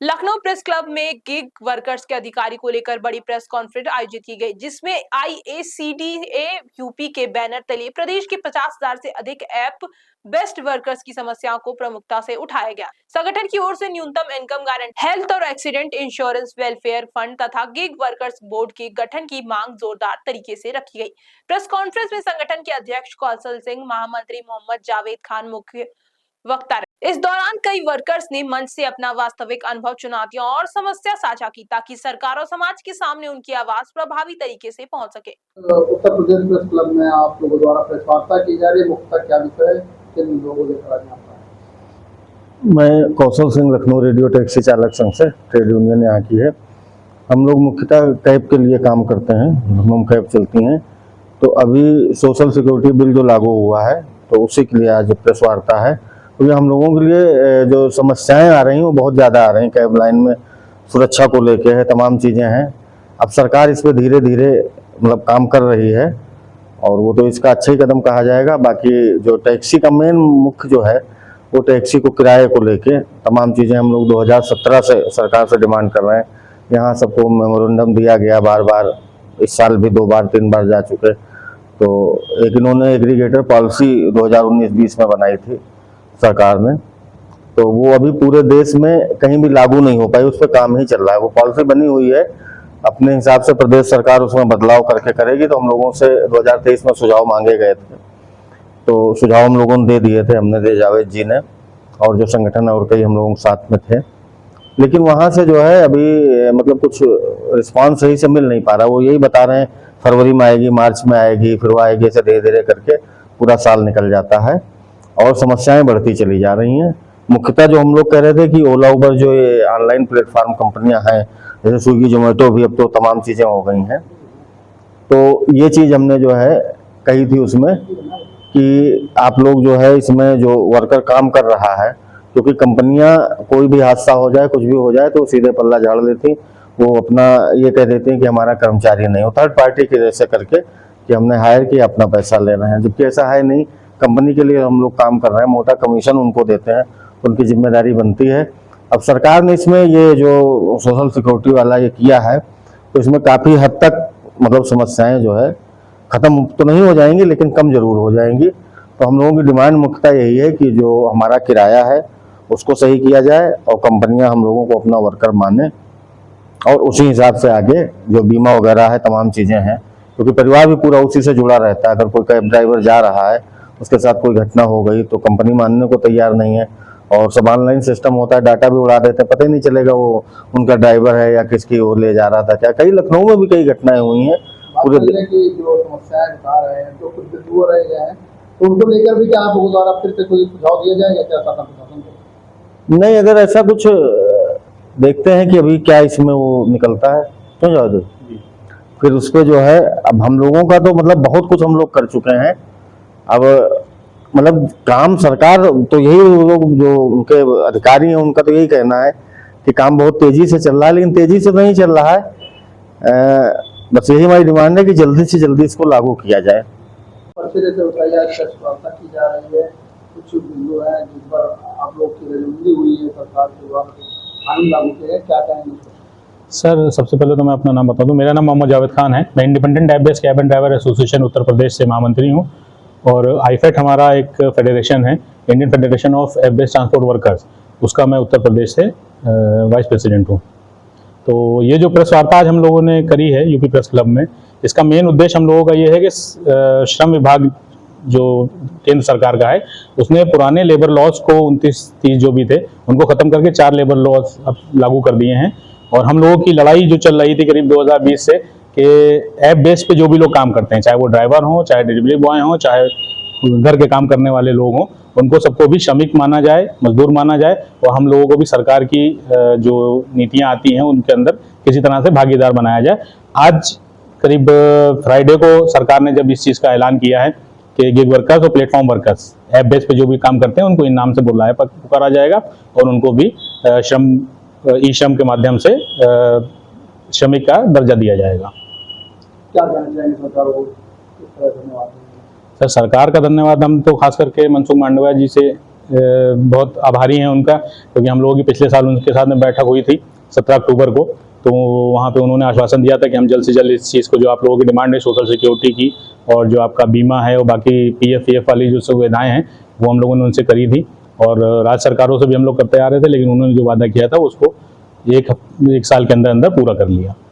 Lucknow press club में gig workers के अधिकारी को लेकर बड़ी प्रेस कॉन्फ्रेंस आयोजित की गई, जिसमें IACDA यूपी के बैनर तले प्रदेश के 50,000 से अधिक ऐप बेस्ट वर्कर्स की समस्याओं को प्रमुखता से उठाया गया। संगठन की ओर से न्यूनतम इनकम गारंटी, हेल्थ और एक्सीडेंट इंश्योरेंस वेलफेयर फंड तथा गिग वर्कर्स बोर्ड के गठन की मांग जोरदार तरीके से रखी गई। प्रेस कॉन्फ्रेंस में संगठन के अध्यक्ष कौशल सिंह, महामंत्री मोहम्मद जावेद खान मुख्य वक्ता रहे। इस दौरान कई वर्कर्स ने मंच से अपना वास्तविक अनुभव, चुनौतियां और समस्या साझा की, ताकि सरकार और समाज के सामने उनकी आवाज प्रभावी तरीके से पहुंच सके। उत्तर प्रदेश प्रेस क्लब में आप लोगों द्वारा प्रेस वार्ता की जा रही है, मुख्यतः क्या विषय है, किन लोगों को लेकर आज यहाँ पर? मैं कौशल सिंह, लखनऊ रेडियो टैक्सी चालक संघ से, ट्रेड यूनियन यहाँ की है। हम लोग मुख्यतः कैब के लिए काम करते हैं, हम कैब चलती हैं। तो अभी सोशल सिक्योरिटी बिल जो लागू हुआ है, तो उसी के लिए आज प्रेस वार्ता है। तो ये हम लोगों के लिए जो समस्याएं आ रही हैं वो बहुत ज़्यादा आ रही हैं। कैब लाइन में सुरक्षा को लेके है, तमाम चीज़ें हैं। अब सरकार इस पर धीरे धीरे मतलब काम कर रही है और वो तो इसका अच्छा ही कदम कहा जाएगा। बाकी जो टैक्सी का मेन मुख्य जो है, वो टैक्सी को किराए को लेके तमाम चीज़ें हम लोग 2017 से सरकार से डिमांड कर रहे हैं। यहाँ सबको मेमोरेंडम दिया गया बार बार, इस साल भी 2 बार 3 बार जा चुके। तो एक इन्होंने एग्रीगेटर पॉलिसी 2019-20 में बनाई थी सरकार ने, तो वो अभी पूरे देश में कहीं भी लागू नहीं हो पाई, उस पर काम ही चल रहा है। वो पॉलिसी बनी हुई है, अपने हिसाब से प्रदेश सरकार उसमें बदलाव करके करेगी। तो हम लोगों से 2023 में सुझाव मांगे गए थे, तो सुझाव हम लोगों ने दे दिए थे, हमने दे, जावेद जी ने और जो संगठन और कई हम लोगों के साथ में थे। लेकिन वहाँ से जो है अभी मतलब कुछ रिस्पांस सही से मिल नहीं पा रहा। वो यही बता रहे हैं फरवरी में आएगी, मार्च में आएगी, फिर वो आएगी, ऐसे धीरे धीरे करके पूरा साल निकल जाता है और समस्याएं बढ़ती चली जा रही हैं। मुख्यतः जो हम लोग कह रहे थे कि ओला उबर जो ये ऑनलाइन प्लेटफॉर्म कंपनियां हैं, जैसे स्विगी जोमेटो भी, अब तो तमाम चीज़ें हो गई हैं। तो ये चीज़ हमने जो है कही थी उसमें कि आप लोग जो है इसमें जो वर्कर काम कर रहा है, क्योंकि कंपनियां कोई भी हादसा हो जाए, कुछ भी हो जाए, तो सीधे पल्ला झाड़ लेती। वो अपना ये कह देते हैं कि हमारा कर्मचारी नहीं हो, थर्ड पार्टी के जैसे करके कि हमने हायर किया, अपना पैसा ले रहे हैं, जबकि ऐसा है नहीं। कंपनी के लिए हम लोग काम कर रहे हैं, मोटा कमीशन उनको देते हैं, उनकी जिम्मेदारी बनती है। अब सरकार ने इसमें ये जो सोशल सिक्योरिटी वाला ये किया है, तो इसमें काफ़ी हद तक मतलब समस्याएं जो है ख़त्म तो नहीं हो जाएंगी, लेकिन कम जरूर हो जाएंगी। तो हम लोगों की डिमांड मुख्यतः यही है कि जो हमारा किराया है उसको सही किया जाए और कंपनियां हम लोगों को अपना वर्कर माने और उसी हिसाब से आगे जो बीमा वगैरह है, तमाम चीज़ें हैं, क्योंकि परिवार भी पूरा उसी से जुड़ा रहता है। अगर कोई कैब ड्राइवर जा रहा है, उसके साथ कोई घटना हो गई, तो कंपनी मानने को तैयार नहीं है और सब ऑनलाइन सिस्टम होता है, डाटा भी उड़ा देते हैं, पता ही नहीं चलेगा वो उनका ड्राइवर है या किसकी वो ले जा रहा था क्या। कई लखनऊ में भी कई घटनाएं हुई हैं पूरे की जो समस्याएं बता रहे हैं, जो कुछ बिंदु रह गए हैं, तो उनको लेकर भी क्या आप लोगों द्वारा फिर से कोई सुझाव दिया जाएगा क्या शासन प्रशासन को? नहीं, अगर ऐसा कुछ देखते हैं कि अभी क्या इसमें वो निकलता है तो जाओ दो, फिर उस पर जो है। अब हम लोगों का तो मतलब बहुत कुछ हम लोग कर चुके हैं। अब मतलब काम सरकार तो यही, लोग जो उनके अधिकारी हैं उनका तो यही कहना है कि काम बहुत तेजी से चल रहा है, लेकिन तेजी से नहीं चल रहा है। बस यही हमारी डिमांड है कि जल्दी से जल्दी इसको लागू किया जाए। जैसे बताइए, आज प्रेस वार्ता की जा रही है, कुछ बिंदु है जिस पर आप लोग की रजूमंदी हुई है, सरकार के द्वारा कानून लागू किया है, क्या कहेंगे सर? सबसे पहले तो मैं अपना नाम बता दूं, मेरा नाम मोहम्मद जावेद खान है। मैं independent app based cab and driver association Uttar Pradesh से महामंत्री हूं और आईफेट हमारा एक फेडरेशन है, Indian federation of app based transport workers, उसका मैं उत्तर प्रदेश से वाइस प्रेसिडेंट हूँ। तो ये जो प्रेस वार्ता आज हम लोगों ने करी है यूपी प्रेस क्लब में, इसका मेन उद्देश्य हम लोगों का ये है कि श्रम विभाग जो केंद्र सरकार का है, उसने पुराने लेबर लॉज को 29-30 जो भी थे उनको ख़त्म करके 4 लेबर लॉज अब लागू कर दिए हैं। और हम लोगों की लड़ाई जो चल रही थी करीब 2020 से कि ऐप बेस पे जो भी लोग काम करते हैं, चाहे वो ड्राइवर हों, चाहे डिलीवरी बॉय हों, चाहे घर के काम करने वाले लोग हों, उनको सबको भी श्रमिक माना जाए, मजदूर माना जाए और हम लोगों को भी सरकार की जो नीतियां आती हैं उनके अंदर किसी तरह से भागीदार बनाया जाए। आज करीब फ्राइडे को सरकार ने जब इस चीज़ का ऐलान किया है कि गिग वर्कर्स और प्लेटफॉर्म वर्कर्स ऐप बेस पे जो भी काम करते हैं उनको इन नाम से बुलाया पुकारा जाएगा और उनको भी ई श्रम के माध्यम से श्रमिक का दर्जा दिया जाएगा। क्या कहना चाहेंगे सरकार को? किस तरह धन्यवाद सर, सरकार का धन्यवाद हम तो खास करके मनसुख मांडविया जी से बहुत आभारी हैं उनका, क्योंकि हम लोगों की पिछले साल उनके साथ में बैठक हुई थी 17 अक्टूबर को। तो वहाँ पे उन्होंने आश्वासन दिया था कि हम जल्द से जल्द इस चीज़ को, जो आप लोगों की डिमांड है सोशल सिक्योरिटी की और जो आपका बीमा है और बाकी PF वाली जो सुविधाएं हैं, वो हम लोगों ने उनसे करी थी और राज्य सरकारों से भी हम लोग करते आ रहे थे, लेकिन उन्होंने जो वादा किया था उसको एक साल के अंदर अंदर पूरा कर लिया।